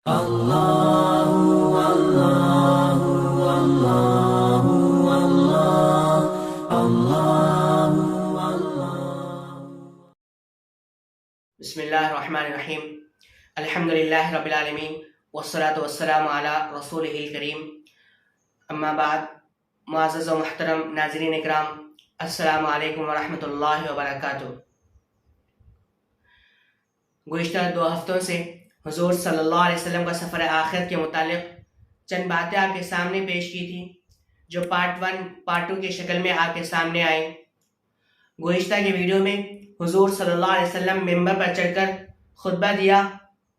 اللہ اللہ اللہ اللہ اللہ۔ بسم اللہ الرحمن الرحیم، الحمدللہ رب العالمین والصلاة والسلام علی رسولہ الکریم، اما بعد۔ معزز و محترم ناظرین اکرام، السلام علیکم ورحمۃ اللہ وبرکاتہ۔ گزشتہ 2 ہفتوں سے حضور صلی اللہ علیہ وسلم کا سفر آخرت کے متعلق چند باتیں آپ کے سامنے پیش کی تھی، جو پارٹ 1 پارٹ 2 کی شکل میں آپ کے سامنے آئیں۔ گزشتہ کے ویڈیو میں حضور صلی اللہ علیہ وسلم ممبر پر چڑھ کر خطبہ دیا،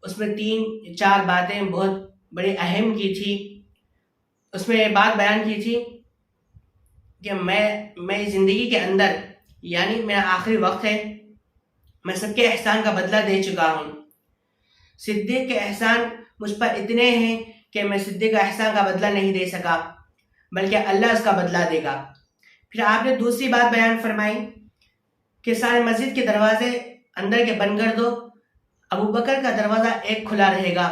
اس میں 3-4 باتیں بہت بڑی اہم کی تھی۔ اس میں یہ بات بیان کی تھی کہ میں زندگی کے اندر، یعنی میرا آخری وقت ہے، میں سب کے احسان کا بدلہ دے چکا ہوں۔ صدیق کے احسان مجھ پر اتنے ہیں کہ میں صدیق کا احسان کا بدلہ نہیں دے سکا، بلکہ اللہ اس کا بدلہ دے گا۔ پھر آپ نے دوسری بات بیان فرمائی کہ سارے مسجد کے دروازے اندر کے بند کر دو، ابو بکر کا دروازہ ایک کھلا رہے گا،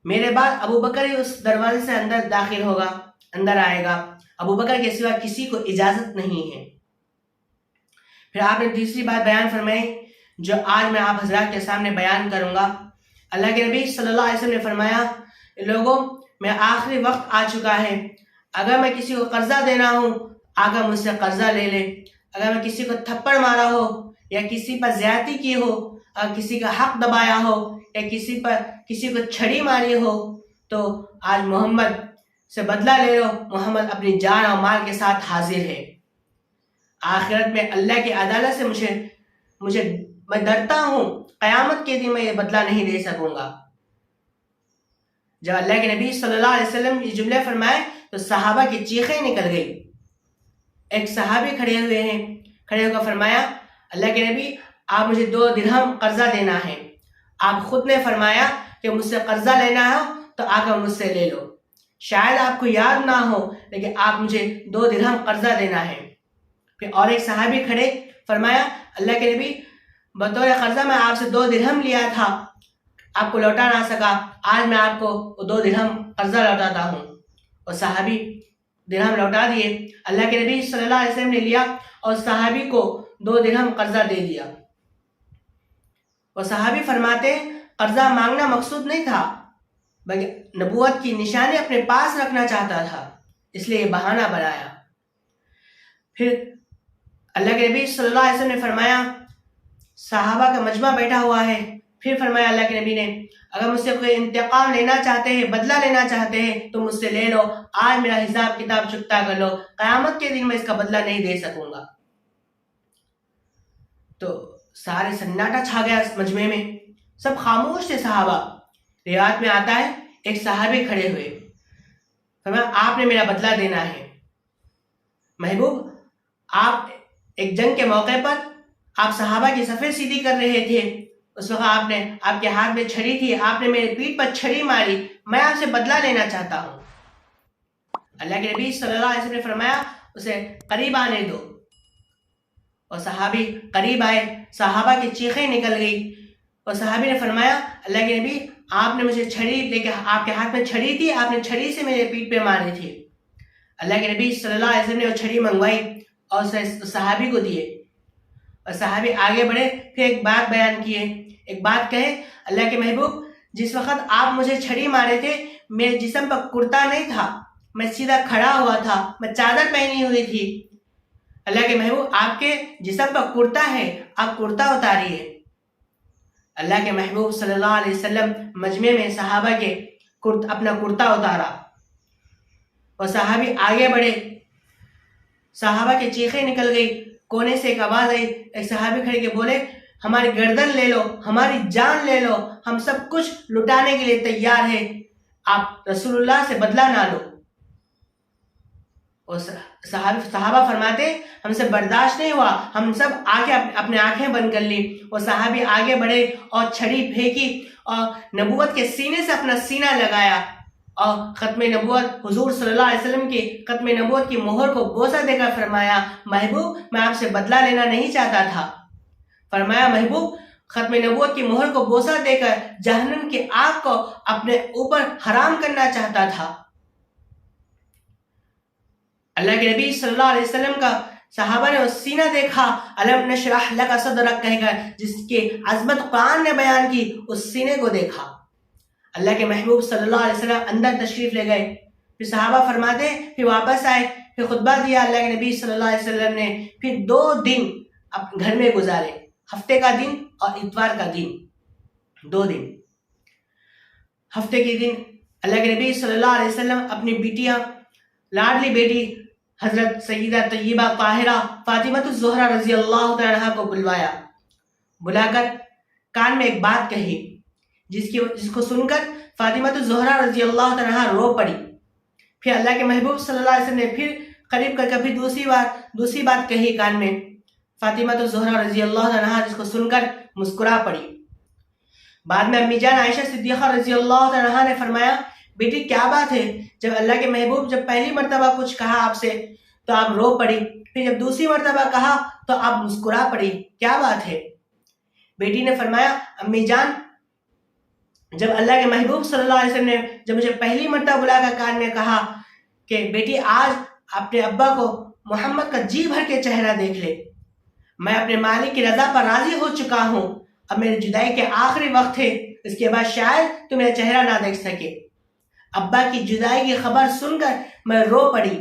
میرے بعد ابو بکر ہی اس دروازے سے اندر داخل ہوگا، اندر آئے گا، ابو بکر کے سوا کسی کو اجازت نہیں ہے۔ پھر آپ نے تیسری بات بیان فرمائی جو آج میں آپ حضرات کے سامنے بیان کروں گا۔ اللہ کے نبی صلی اللہ علیہ وسلم نے فرمایا، لوگوں میں آخری وقت آ چکا ہے، اگر میں کسی کو قرضہ دینا ہوں آقا مجھ سے قرضہ لے لے، اگر میں کسی کو تھپڑ مارا ہو یا کسی پر زیادتی کی ہو، اگر کسی کا حق دبایا ہو یا کسی کو چھڑی ماری ہو، تو آج محمد سے بدلہ لے لو، محمد اپنی جان اور مال کے ساتھ حاضر ہے۔ آخرت میں اللہ کی عدالت سے میں ڈرتا ہوں، قیامت کے دن میں یہ بدلہ نہیں دے سکوں گا۔ جب اللہ کے نبی صلی اللہ علیہ وسلم یہ جملے فرمائے تو صحابہ کی چیخیں نکل گئی۔ ایک صحابی کھڑے ہوئے ہیں، کھڑے ہو کر فرمایا، اللہ کے نبی آپ مجھے 2 درہم قرضہ دینا ہے۔ آپ خود نے فرمایا کہ مجھ سے قرضہ لینا ہو تو آقا مجھ سے لے لو، شاید آپ کو یاد نہ ہو لیکن آپ مجھے 2 درہم قرضہ دینا ہے۔ پھر اور ایک صحابی کھڑے، فرمایا اللہ کے نبی بطور قرضہ میں آپ سے 2 درہم لیا تھا، آپ کو لوٹا نہ سکا، آج میں آپ کو 2 درہم قرضہ لوٹاتا ہوں۔ اور صحابی درہم لوٹا دیے، اللہ کے نبی صلی اللہ علیہ وسلم نے لیا اور صحابی کو 2 درہم قرضہ دے دیا۔ اور صحابی فرماتے قرضہ مانگنا مقصود نہیں تھا، بلکہ نبوت کی نشانی اپنے پاس رکھنا چاہتا تھا، اس لیے یہ بہانہ بنایا۔ پھر اللہ کے نبی صلی اللہ علیہ وسلم نے فرمایا، صحابہ کا مجمع بیٹھا ہوا ہے، پھر فرمایا اللہ کے نبی نے، اگر مجھ سے کوئی انتقام لینا چاہتے ہیں، بدلہ لینا چاہتے ہیں تو مجھ سے لے لو، آج میرا حساب کتاب چکتا کر لو، قیامت کے دن میں اس کا بدلہ نہیں دے سکوں گا۔ تو سارے سناٹا چھا گیا اس مجمع میں، سب خاموش تھے صحابہ۔ روایت میں آتا ہے ایک صحابی کھڑے ہوئے، فرمایا آپ نے میرا بدلہ دینا ہے۔ محبوب، آپ ایک جنگ کے موقع پر آپ صحابہ کی صفیں سیدھی کر رہے تھے، اس وقت آپ کے ہاتھ میں چھڑی تھی، آپ نے میرے پیٹھ پر چھڑی ماری، میں آپ سے بدلہ لینا چاہتا ہوں۔ اللہ کے نبی صلی اللہ علیہ وسلم نے فرمایا اسے قریب آنے دو، اور صحابی قریب آئے، صحابہ کی چیخیں نکل گئی، اور صحابی نے فرمایا اللہ کے نبی آپ نے مجھے چھڑی لے کے، آپ کے ہاتھ میں چھڑی تھی، آپ نے چھڑی سے میرے پیٹھ پہ ماری تھی۔ اللہ کے نبی صلی اللہ علیہ وسلم نے وہ چھڑی منگوائی اور اسے صحابی کو دیے، اور صحابی آگے بڑھے، پھر ایک بات بیان کیے، ایک بات کہے، اللہ کے محبوب جس وقت آپ مجھے چھڑی مارے تھے میرے جسم پر کرتا نہیں تھا، میں سیدھا کھڑا ہوا تھا، میں چادر پہنی ہوئی تھی، اللہ کے محبوب آپ کے جسم پر کرتا ہے، آپ کرتا اتاریے۔ اللہ کے محبوب صلی اللہ علیہ وسلم مجمع میں صحابہ کے اپنا کرتا اتارا، اور صحابی آگے بڑھے، صحابہ کی چیخیں نکل گئی، کونے سے ایک آواز آئی، ایک صحابی کھڑے کے بولے ہماری گردن لے لو، ہماری جان لے لو، ہم سب کچھ لٹانے کے لیے تیار ہیں، آپ رسول اللہ سے بدلہ نہ لو۔ اور صحابہ فرماتے ہم سے برداشت نہیں ہوا، ہم سب اپنے آنکھیں بند کر لی، اور صحابی آگے بڑھے اور چھڑی پھینکی اور نبوت کے سینے سے اپنا سینہ لگایا، اور ختم نبوت حضور صلی اللہ علیہ وسلم کی ختم نبوت کی مہر کو بوسہ دے کر فرمایا محبوب میں آپ سے بدلہ لینا نہیں چاہتا تھا، فرمایا محبوب ختم نبوت کی مہر کو بوسہ دے کر جہنم کی آگ کو اپنے اوپر حرام کرنا چاہتا تھا۔ اللہ کے نبی صلی اللہ علیہ وسلم کا صحابہ نے اس سینہ دیکھا، الم نشرح لک صدرک کہہ کر، جس کی عظمت قرآن نے بیان کی، اس سینے کو دیکھا۔ اللہ کے محبوب صلی اللہ علیہ وسلم اندر تشریف لے گئے، پھر صحابہ فرماتے پھر واپس آئے، پھر خطبہ دیا اللہ کے نبی صلی اللہ علیہ وسلم نے، پھر 2 دن گھر میں گزارے، ہفتے کا دن اور اتوار کا دن، 2 دن۔ ہفتے کے دن اللہ کے نبی صلی اللہ علیہ وسلم اپنی بیٹیاں، لاڈلی بیٹی حضرت سیدہ طیبہ طاہرہ فاطمہ الزہرا رضی اللہ تعالیٰ عنہا کو بلا کر کان میں ایک بات کہی، جس کو سن کر فاطمہ الزہرا رضی اللہ تعالیٰ عنہا رو پڑی۔ پھر اللہ کے محبوب صلی اللہ علیہ وسلم نے پھر قریب کر کبھی دوسری بات کہی کان میں، فاطمہ الزہرا رضی اللہ تعالیٰ عنہا جس کو سن کر مسکرا پڑی۔ بعد میں امی جان عائشہ صدیقہ رضی اللہ تعالیٰ عنہا نے فرمایا، بیٹی کیا بات ہے؟ جب اللہ کے محبوب جب پہلی مرتبہ کچھ کہا آپ سے تو آپ رو پڑی، پھر جب دوسری مرتبہ کہا تو آپ مسکرا پڑی، کیا بات ہے؟ بیٹی نے فرمایا، امی جان جب اللہ کے محبوب صلی اللہ علیہ وسلم نے جب مجھے پہلی مرتبہ بلا کر کان میں کہا کہ بیٹی آج اپنے ابا کو محمد کا جی بھر کے چہرہ دیکھ لے، میں اپنے مالک کی رضا پر راضی ہو چکا ہوں، اب میری جدائی کے آخری وقت ہے، اس کے بعد شاید تو میرا چہرہ نہ دیکھ سکے۔ ابا کی جدائی کی خبر سن کر میں رو پڑی۔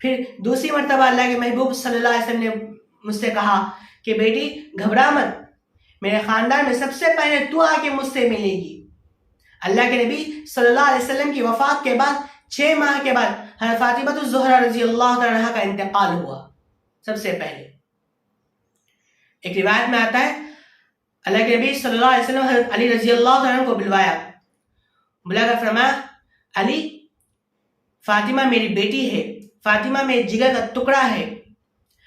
پھر دوسری مرتبہ اللہ کے محبوب صلی اللہ علیہ وسلم نے مجھ سے کہا کہ بیٹی گھبرا مت، میرے خاندان میں سب سے پہلے تو آ کے مجھ سے ملے گی۔ اللہ کے نبی صلی اللہ علیہ وسلم کی وفات کے بعد 6 ماہ کے بعد حضرت فاطمہ الزہرا رضی اللہ تعالیٰ عنہا کا انتقال ہوا۔ سب سے پہلے ایک روایت میں آتا ہے اللہ کے نبی صلی اللہ علیہ وسلم حضرت علی رضی اللہ تعالیٰ عنہ کو بلا کر فرمایا، علی فاطمہ میری بیٹی ہے، فاطمہ میرے جگر کا ٹکڑا ہے،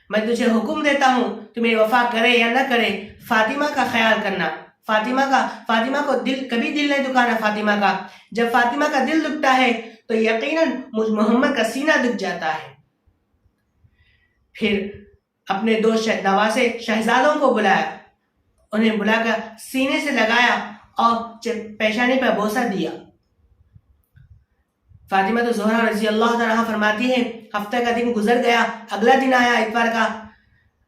میں تجھے حکم دیتا ہوں تو میری وفا کرے یا نہ کرے فاطمہ کا خیال کرنا، فاطمہ کو کبھی دل نہیں دکھانا فاطمہ کا، جب فاطمہ کا دل دکھتا ہے تو یقیناً مجھ محمد کا سینہ دکھ جاتا ہے۔ پھر اپنے 2 نواسے شہزادوں کو بلایا، انہیں بلا کر سینے سے لگایا اور پیشانی پر بوسہ دیا۔ فاطمہ الزہرا رضی اللہ تعالیٰ عنہا فرماتی ہیں ہفتہ کا دن گزر گیا، اگلا دن آیا اتوار کا،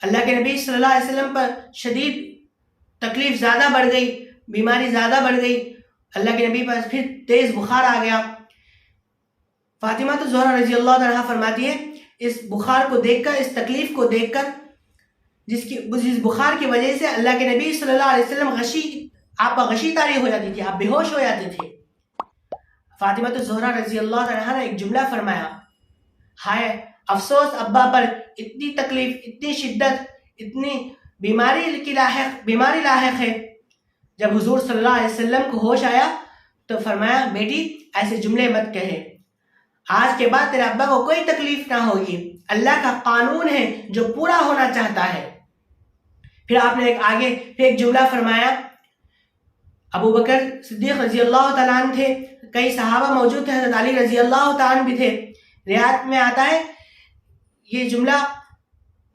اللہ کے نبی صلی اللہ علیہ وسلم پر شدید تکلیف زیادہ بڑھ گئی، بیماری زیادہ بڑھ گئی، اللہ کے نبی پر پھر تیز بخار آ گیا۔ فاطمہ الزہرا رضی اللہ تعالیٰ عنہا فرماتی ہے اس بخار کو دیکھ کر، اس تکلیف کو دیکھ کر، جس بخار کی وجہ سے اللہ کے نبی صلی اللہ علیہ وسلم آپ کا غشی طاری ہو جاتی تھی، آپ بے ہوش ہو جاتے تھے۔ فاطمہ الزہرا رضی اللہ تعالیٰ عنہا نے ایک جملہ فرمایا، ہائے افسوس ابا پر، اتنی تکلیف، اتنی شدت، اتنی بیماری لاحق ہے۔ جب حضور صلی اللہ علیہ وسلم کو ہوش آیا تو فرمایا، بیٹی ایسے جملے مت کہے، آج کے بعد تیرے ابا کو کوئی تکلیف نہ ہوگی، اللہ کا قانون ہے جو پورا ہونا چاہتا ہے۔ پھر آپ نے ایک جملہ فرمایا، ابو بکر صدیق رضی اللہ تعالیٰ عنہ تھے، کئی صحابہ موجود تھے، حضرت علی رضی اللہ تعالیٰ عنہ بھی تھے۔ روایت میں آتا ہے یہ جملہ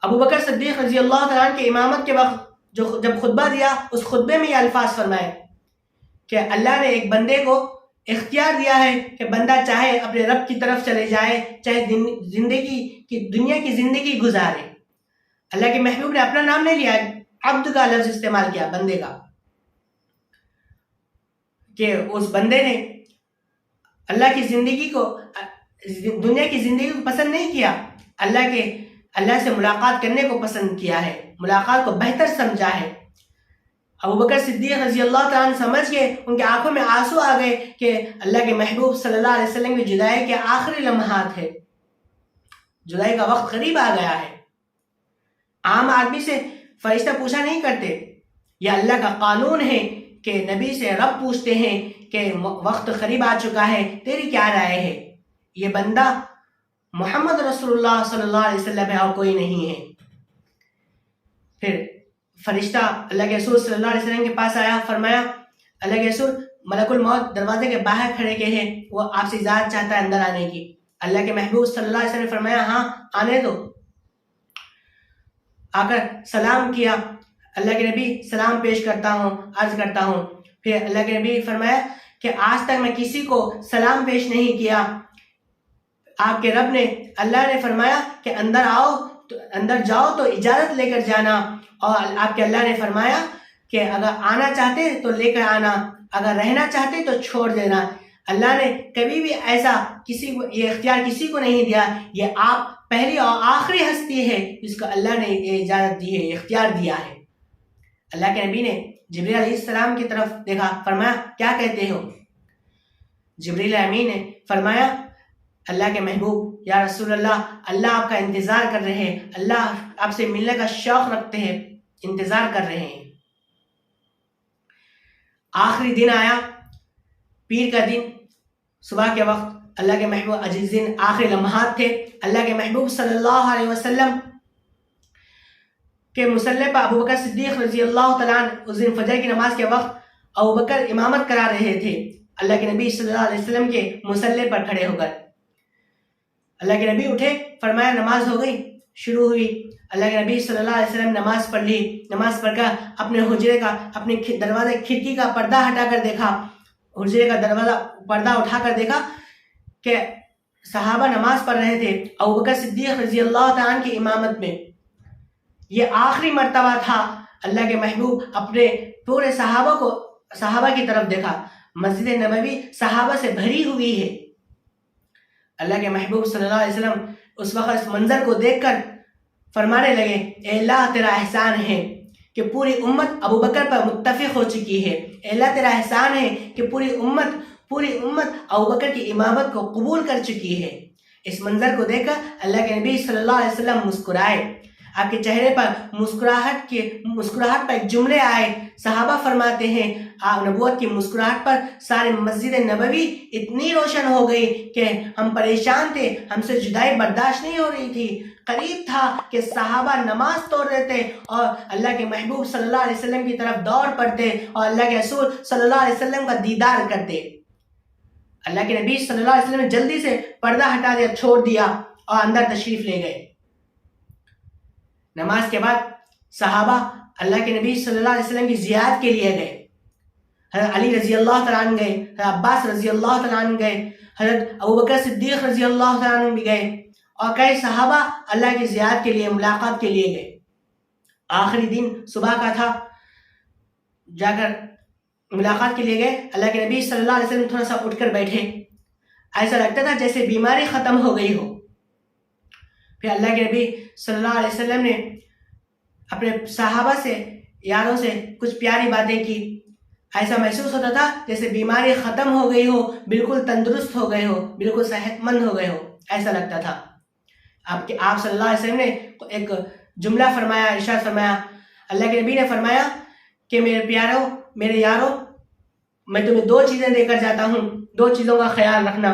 ابو بکر صدیق رضی اللہ تعالیٰ عنہ کے امامت کے وقت جب خطبہ دیا، اس خطبے میں یہ الفاظ فرمائے کہ اللہ نے ایک بندے کو اختیار دیا ہے کہ بندہ چاہے اپنے رب کی طرف چلے جائے، چاہے دنیا کی زندگی گزارے۔ اللہ کے محبوب نے اپنا نام نہیں لیا، عبد کا لفظ استعمال کیا، بندے کا، کہ اس بندے نے اللہ کی زندگی کو، دنیا کی زندگی کو پسند نہیں کیا، اللہ سے ملاقات کرنے کو پسند کیا ہے، ملاقات کو بہتر سمجھا ہے۔ ابو بکر صدیق رضی اللہ تعالیٰ عنہ سمجھ گئے، ان کے آنکھوں میں آنسو آ گئے کہ اللہ کے محبوب صلی اللہ علیہ وسلم کی جدائی کے آخری لمحات ہے، جدائی کا وقت قریب آ گیا ہے۔ عام آدمی سے فرشتہ پوچھا نہیں کرتے، یہ اللہ کا قانون ہے کہ نبی سے رب پوچھتے ہیں کہ وقت قریب آ چکا ہے، تیری کیا رائے ہے؟ یہ بندہ محمد رسول اللہ صلی اللہ علیہ وسلم ہے اور کوئی نہیں ہے۔ پھر فرشتہ اللہ کے رسول صلی اللہ علیہ وسلم کے پاس آیا، فرمایا اللہ کے رسول ملک الموت دروازے کے باہر کھڑے کے ہیں، وہ آپ سے اجازت چاہتا ہے اندر آنے کی۔ اللہ کے محبوب صلی اللہ علیہ وسلم نے فرمایا ہاں آنے دو۔ آ کر سلام کیا، اللہ کے نبی سلام پیش کرتا ہوں، عرض کرتا ہوں. پھر اللہ کے نبی فرمایا کہ آج تک میں کسی کو سلام پیش نہیں کیا. آپ کے رب نے، اللہ نے فرمایا کہ اندر جاؤ تو اجازت لے کر جانا، اور آپ کے اللہ نے فرمایا کہ اگر آنا چاہتے تو لے کر آنا، اگر رہنا چاہتے تو چھوڑ دینا. اللہ نے کبھی بھی ایسا کسی کو یہ اختیار کسی کو نہیں دیا. یہ آپ پہلی اور آخری ہستی ہے جس کو اللہ نے یہ اجازت دی ہے، اختیار دیا ہے. اللہ کے نبی نے جبریل علیہ السلام کی طرف دیکھا، فرمایا کیا کہتے ہو؟ جبریل امین نے فرمایا اللہ کے محبوب یا رسول اللہ آپ کا انتظار کر رہے ہیں، اللہ آپ سے ملنے کا شوق رکھتے ہیں، انتظار کر رہے ہیں. آخری دن آیا، پیر کا دن، صبح کے وقت اللہ کے محبوب عزیز دن، آخری لمحات تھے. اللہ کے محبوب صلی اللہ علیہ وسلم کے مصلی پر ابو بکر صدیق رضی اللہ تعالیٰ عنہ اس دن فجر کی نماز کے وقت ابو بکر امامت کرا رہے تھے اللہ کے نبی صلی اللہ علیہ وسلم کے مصلی پر کھڑے ہو کر. اللہ کے نبی اٹھے، فرمایا نماز ہو گئی، شروع ہوئی. اللہ کے نبی صلی اللہ علیہ وسلم نماز پڑھ لی. نماز پڑھ کر اپنے حجرے کا، اپنے دروازے کھڑکی کا پردہ ہٹا کر دیکھا، حجرے کا دروازہ پردہ اٹھا کر دیکھا کہ صحابہ نماز پڑھ رہے تھے ابو بکر صدیق رضی اللہ تعالیٰ عنہ کی امامت میں. یہ آخری مرتبہ تھا. اللہ کے محبوب اپنے پورے صحابہ کی طرف دیکھا. مسجد نبوی صحابہ سے بھری ہوئی ہے. اللہ کے محبوب صلی اللہ علیہ وسلم اس وقت اس منظر کو دیکھ کر فرمانے لگے، اے اللہ تیرا احسان ہے کہ پوری امت ابو بکر پر متفق ہو چکی ہے. اے اللہ تیرا احسان ہے کہ پوری امت ابو بکر کی امامت کو قبول کر چکی ہے. اس منظر کو دیکھ کر اللہ کے نبی صلی اللہ علیہ وسلم مسکرائے. آپ کے چہرے پر مسکراہٹ پر ایک جملے آئے. صحابہ فرماتے ہیں نبوت کی مسکراہٹ پر سارے مسجد نبوی اتنی روشن ہو گئی کہ ہم پریشان تھے، ہم سے جدائی برداشت نہیں ہو رہی تھی. قریب تھا کہ صحابہ نماز توڑ دیتے اور اللہ کے محبوب صلی اللہ علیہ وسلم کی طرف دوڑ پڑتے اور اللہ کے رسول صلی اللہ علیہ وسلم کا دیدار کرتے. اللہ کے نبی صلی اللہ علیہ وسلم نے جلدی سے پردہ ہٹا دیا، چھوڑ دیا اور اندر تشریف لے گئے. نماز کے بعد صحابہ اللہ کے نبی صلی اللہ علیہ وسلم کی زیارت کے لیے گئے. حضرت علی رضی اللہ تعالیٰ عنہ گئے، حضرت عباس رضی اللہ تعالیٰ عنہ گئے، حضرت ابو بکر صدیق رضی اللہ تعالیٰ عنہ بھی گئے، اور کئی صحابہ اللہ کی زیارت کے لیے، ملاقات کے لیے گئے. آخری دن صبح کا تھا، جا کر ملاقات کے لیے گئے. اللہ کے نبی صلی اللہ علیہ وسلم تھوڑا سا اٹھ کر بیٹھے، ایسا لگتا تھا جیسے بیماری ختم ہو گئی ہو. پھر اللہ کے نبی صلی اللہ علیہ وسلم نے اپنے صحابہ سے، یاروں سے کچھ پیاری باتیں کی. ایسا محسوس ہوتا تھا جیسے بیماری ختم ہو گئی ہو، بالکل تندرست ہو گئے ہو، بالکل صحت مند ہو گئے ہو، ایسا لگتا تھا. آپ صلی اللہ علیہ وسلم نے ایک جملہ فرمایا، ارشاد فرمایا. اللہ کے نبی نے فرمایا کہ میرے پیاروں، میرے یاروں، میں تمہیں 2 چیزیں دے کر جاتا ہوں، 2 چیزوں کا خیال رکھنا.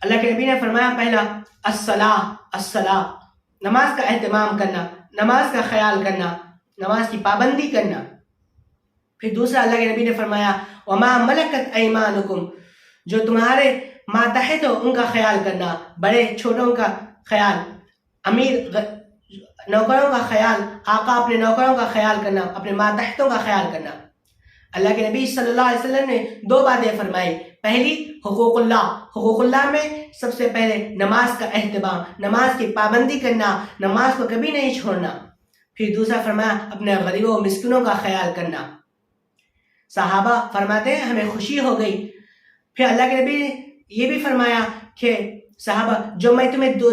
اللہ کے نبی نے فرمایا پہلا الصلاۃ، نماز کا اہتمام کرنا، نماز کا خیال کرنا، نماز کی پابندی کرنا. پھر دوسرا اللہ کے نبی نے فرمایا وما ملکت ایمانکم، جو تمہارے ماتحت ہو ان کا خیال کرنا، بڑے چھوٹوں کا خیال، امیر نوکروں کا خیال، آقا اپنے نوکروں کا خیال کرنا، اپنے ماتحتوں کا خیال کرنا. اللہ کے نبی صلی اللہ علیہ وسلم نے 2 باتیں فرمائی. پہلی حقوق اللہ میں سب سے پہلے نماز کا اہتمام، نماز کی پابندی کرنا، نماز کو کبھی نہیں چھوڑنا. پھر دوسرا فرمایا اپنے غریبوں و مسکینوں کا خیال کرنا. صحابہ فرماتے ہیں ہمیں خوشی ہو گئی. پھر اللہ کے نبی نے یہ بھی فرمایا کہ صحابہ جو میں تمہیں 2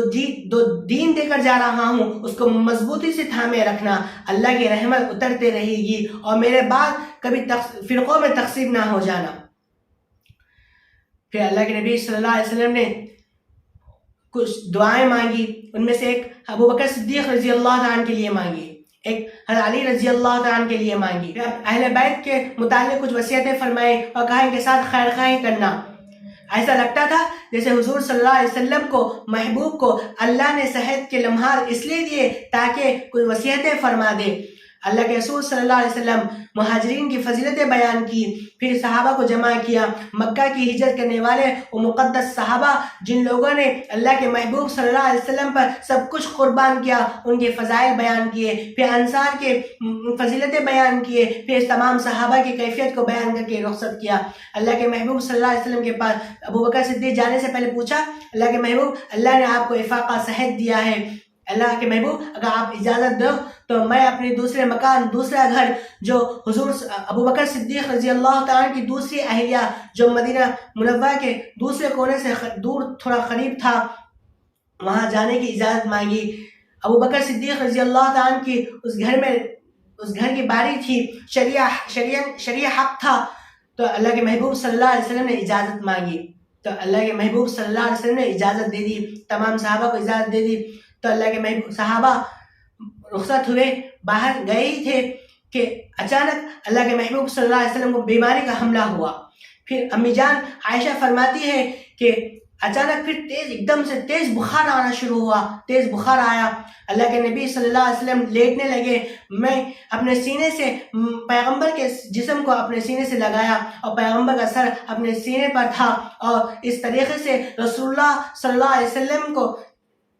دین دے کر جا رہا ہوں اس کو مضبوطی سے تھامے رکھنا، اللہ کی رحمت اترتے رہے گی اور میرے بعد کبھی فرقوں میں تقسیم نہ ہو جانا. پھر اللہ کے نبی صلی اللہ علیہ وسلم نے کچھ دعائیں مانگی. ان میں سے ایک ابو بکر صدیق رضی اللہ تعالیٰ عنہ کے لیے مانگی، ایک حضرت علی رضی اللہ تعالیٰ عنہ کے لیے مانگی. پھر اہل بیت کے متعلق کچھ وصیتیں فرمائیں اور کہا ان کے ساتھ خیر خواہی کرنا. ایسا لگتا تھا جیسے حضور صلی اللہ علیہ وسلم کو، محبوب کو اللہ نے صحت کے لمحات اس لیے دیے تاکہ کوئی وصیتیں فرما دے. اللہ کے رسول صلی اللہ علیہ وسلم مہاجرین کی فضیلتیں بیان کی، پھر صحابہ کو جمع کیا، مکہ کی ہجرت کرنے والے وہ مقدس صحابہ جن لوگوں نے اللہ کے محبوب صلی اللہ علیہ وسلم پر سب کچھ قربان کیا، ان کے فضائل بیان کیے، پھر انصار کے فضیلتیں بیان کیے، پھر تمام صحابہ کی کیفیت کو بیان کر کے رخصت کیا۔ اللہ کے محبوب صلی اللہ علیہ وسلم کے پاس ابو بکر صدیق جانے سے پہلے پوچھا، اللہ کے محبوب اللہ نے آپ کو افاقہ صحت دیا ہے، اللہ کے محبوب اگر آپ اجازت دو تو میں اپنے دوسرے مکان، دوسرا گھر جو حضور ابو بکر صدیق رضی اللہ تعالیٰ کی دوسری اہلیہ جو مدینہ منورہ کے دوسرے کونے سے دور تھوڑا قریب تھا، وہاں جانے کی اجازت مانگی۔ ابو بکر صدیق رضی اللہ تعالیٰ کی اس گھر کی باری تھی، شریعہ حق تھا، تو اللہ کے محبوب صلی اللہ علیہ وسلم نے اجازت مانگی، تو اللہ کے محبوب صلی اللہ علیہ وسلم نے اجازت دے دی، تمام صحابہ کو اجازت دے دی۔ تو اللہ کے محبوب صحابہ رخصت ہوئے، باہر گئے ہی تھے کہ اچانک اللہ کے محبوب صلی اللہ علیہ وسلم کو بیماری کا حملہ ہوا۔ پھر امی جان عائشہ فرماتی ہے کہ اچانک پھر ایک دم سے تیز بخار آنا شروع ہوا، تیز بخار آیا، اللہ کے نبی صلی اللہ علیہ وسلم لیٹنے لگے، میں اپنے سینے سے پیغمبر کے جسم کو اپنے سینے سے لگایا اور پیغمبر کا سر اپنے سینے پر تھا، اور اس طریقے سے رسول اللہ صلی اللہ علیہ وسلم کو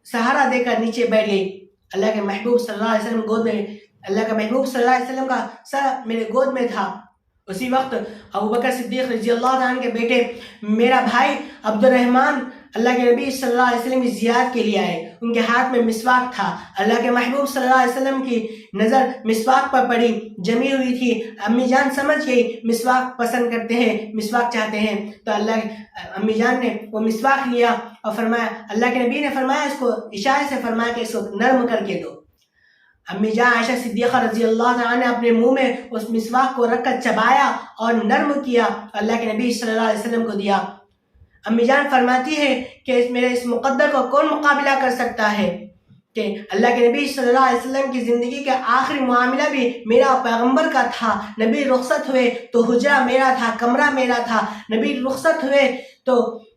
سہارا دے کر نیچے بیٹھ گئی۔ اللہ کے محبوب صلی اللہ علیہ وسلم گود میں، اللہ کا محبوب صلی اللہ علیہ وسلم کا سر میرے گود میں تھا۔ اسی وقت ابو بکر صدیق رضی اللہ عنہ کے بیٹے میرا بھائی عبد الرحمن اللہ کے نبی صلی اللہ علیہ وسلم کی زیارت کے لیے آئے، ان کے ہاتھ میں مسواک تھا، اللہ کے محبوب صلی اللہ علیہ وسلم کی نظر مسواک پر پڑی، جمی ہوئی تھی، امی جان سمجھ گئی مسواک پسند کرتے ہیں، مسواک چاہتے ہیں، تو امی جان نے وہ مسواک لیا اور فرمایا، اللہ کے نبی نے فرمایا اس کو اشارے سے فرمایا کہ اس کو نرم کر کے دو۔ امی جان عائشہ صدیقہ رضی اللہ عنہ نے اپنے منہ میں اس مسواک کو رکھ کر چبایا اور نرم کیا، اللہ کے نبی صلی اللہ علیہ وسلم کو دیا۔ امی جان فرماتی ہے کہ میرے اس مقدر کو کون مقابلہ کر سکتا ہے کہ اللہ کے نبی صلی اللہ علیہ وسلم کی زندگی کا آخری معاملہ بھی میرا پیغمبر کا تھا، نبی رخصت ہوئے تو حجرہ میرا تھا، کمرہ میرا تھا، نبی رخصت ہوئے تو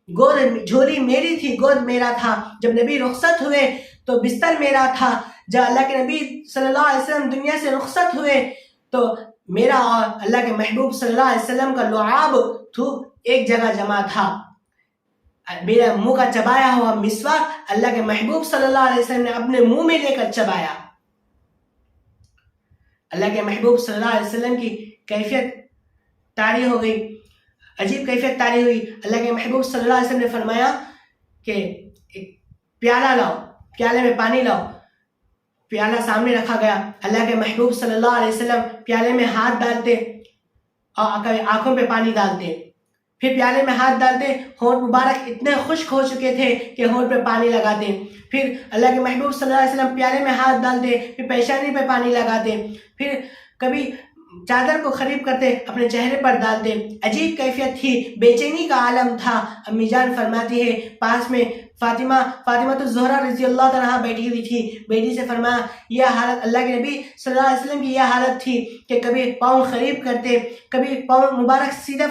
جھولی میری تھی، گود میرا تھا، جب نبی رخصت ہوئے تو بستر میرا تھا، جب اللہ کے نبی صلی اللہ علیہ وسلم دنیا سے رخصت ہوئے تو میرا اور اللہ کے محبوب صلی اللہ علیہ وسلم کا لعاب ایک جگہ جمع تھا، میرا منہ کا چبایا ہوا مسواک اللہ کے محبوب صلی اللہ علیہ وسلم نے اپنے منہ میں لے کر چبایا۔ اللہ کے محبوب صلی اللہ علیہ وسلم کی کیفیت طاری ہو گئی، عجیب کیفیت طاری ہوئی۔ اللہ کے محبوب صلی اللہ علیہ وسلم نے فرمایا کہ ایک پیالہ لاؤ، پیالے میں پانی لاؤ، پیالہ سامنے رکھا گیا، اللہ کے محبوب صلی اللہ علیہ وسلم پیالے میں ہاتھ ڈالتے اور آنکھوں پہ پانی ڈالتے، پھر پیالے میں ہاتھ ڈالتے، ہونٹ مبارک اتنے خشک ہو چکے تھے کہ ہونٹ پہ پانی لگاتے، پھر اللہ کے محبوب صلی اللہ علیہ وسلم پیالے میں ہاتھ ڈالتے، پھر پیشانی پہ پانی لگاتے، پھر کبھی چادر کو قریب کرتے اپنے چہرے پر ڈالتے، عجیب کیفیت تھی، بے چینی کا عالم تھا۔ امی جان فرماتی ہے پاس میں فاطمہ الزہرا رضی اللہ عنہا بیٹھی ہوئی تھی، بیٹی سے فرمایا یہ حالت اللہ کے نبی صلی اللہ علیہ وسلم کی یہ حالت تھی کہ کبھی پاؤں قریب کرتے، کبھی پاؤں مبارک سیدھا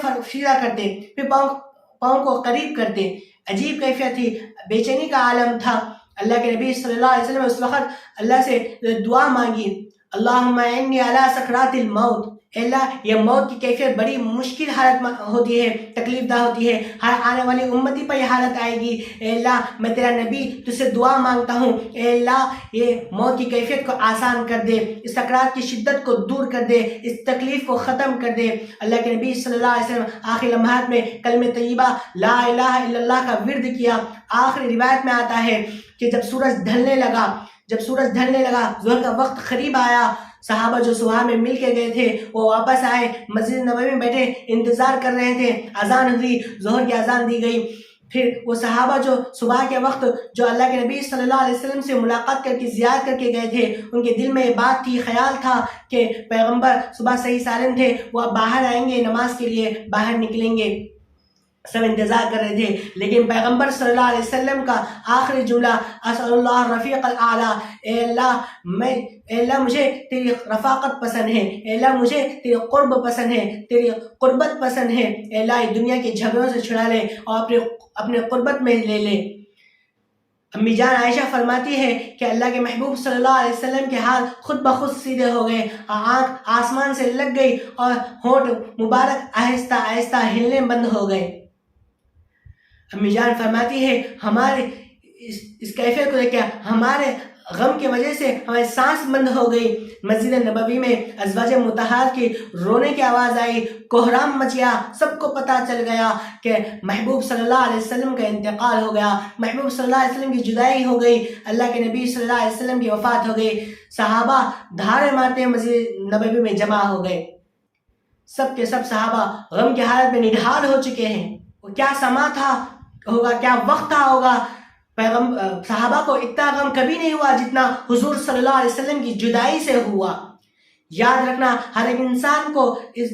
کرتے، پھر پاؤں کو قریب کرتے، عجیب کیفیت تھی، بے چینی کا عالم تھا۔ اللہ کے نبی صلی اللہ علیہ وسلم اس وقت اللہ سے دعا مانگی، اللہم انی علی سکرات الموت، اے اللہ یہ موت کی کیفیت بڑی مشکل حالت ہوتی ہے، تکلیف دہ ہوتی ہے، ہر آنے والی امتی پر یہ حالت آئے گی، اے اللہ میں تیرا نبی تجھ سے دعا مانگتا ہوں، اے اللہ یہ موت کی کیفیت کو آسان کر دے، اس سکرات کی شدت کو دور کر دے، اس تکلیف کو ختم کر دے۔ اللہ کے نبی صلی اللہ علیہ وسلم آخری لمحات میں کلمہ طیبہ لا الہ الا اللہ کا ورد کیا۔ آخری روایت میں آتا ہے کہ جب سورج ڈھلنے لگا، ظہر کا وقت قریب آیا، صحابہ جو صبح میں مل کے گئے تھے وہ واپس آئے، مسجد نبوی میں بیٹھے انتظار کر رہے تھے، اذان ہوئی، ظہر کی اذان دی گئی، پھر وہ صحابہ جو صبح کے وقت جو اللہ کے نبی صلی اللہ علیہ وسلم سے ملاقات کر کے زیارت کر کے گئے تھے، ان کے دل میں یہ بات تھی، خیال تھا کہ پیغمبر صبح صحیح سالم تھے، وہ اب باہر آئیں گے، نماز کے لیے باہر نکلیں گے، سب انتظار کر رہے تھے، لیکن پیغمبر صلی اللہ علیہ وسلم کا آخری جملہ اسأل اللہ رفیق الاعلیٰ، اے اللہ مجھے تیری رفاقت پسند ہے، اے اللہ مجھے تیری قرب پسند ہے، تیری قربت پسند ہے، اے اللہ دنیا کے جھگڑوں سے چھڑا لے اور اپنے قربت میں لے لے۔ امی جان عائشہ فرماتی ہے کہ اللہ کے محبوب صلی اللہ علیہ وسلم کے ہاتھ خود بخود سیدھے ہو گئے، آنکھ آسمان سے لگ گئی اور ہونٹ مبارک آہستہ آہستہ ہلنے بند ہو گئے۔ امی جان فرماتی ہے ہمارے اس کیفیت کو دیکھ کے ہمارے غم کی وجہ سے ہماری سانس بند ہو گئی۔ مسجد نبوی میں ازواج مطہرات کی رونے کی آواز آئی، کوہرام مچ گیا، سب کو پتہ چل گیا کہ محبوب صلی اللہ علیہ وسلم کا انتقال ہو گیا، محبوب صلی اللہ علیہ وسلم کی جدائی ہو گئی، اللہ کے نبی صلی اللہ علیہ وسلم کی وفات ہو گئی۔ صحابہ دھارے مارتے ہیں مسجد نبوی میں جمع ہو گئے، سب کے سب صحابہ غم کی حالت میں نڈھال ہو چکے ہیں۔ وہ کیا سما تھا ہوگا، کیا وقت تھا ہوگا، صحابہ کو اتنا غم کبھی نہیں ہوا جتنا حضور صلی اللہ علیہ وسلم کی جدائی سے ہوا۔ یاد رکھنا ہر ایک انسان کو اس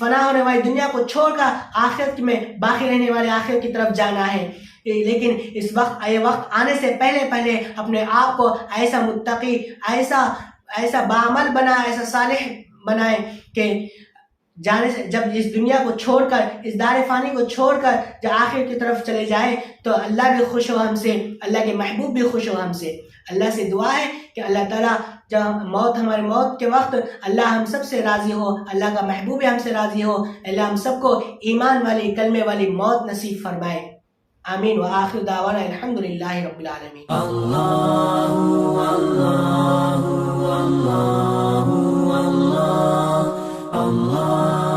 فنا ہونے والی دنیا کو چھوڑ کر آخرت میں باقی رہنے والے آخرت کی طرف جانا ہے، لیکن اس وقت یہ وقت آنے سے پہلے اپنے آپ کو ایسا متقی، ایسا بعمل بنائے، ایسا صالح بنائے کہ جانے سے جب اس دنیا کو چھوڑ کر، اس دار فانی کو چھوڑ کر جب آخر کی طرف چلے جائیں تو اللہ بھی خوش ہو ہم سے، اللہ کے محبوب بھی خوش ہو ہم سے۔ اللہ سے دعا ہے کہ اللہ تعالیٰ جب ہماری موت کے وقت اللہ ہم سب سے راضی ہو، اللہ کا محبوب بھی ہم سے راضی ہو، اللہ ہم سب کو ایمان والی کلمے والی موت نصیب فرمائے۔ آمین وآخر دعوانا الحمدللہ رب العالمین۔ اللہ اللہ اللہ اللہ اللہ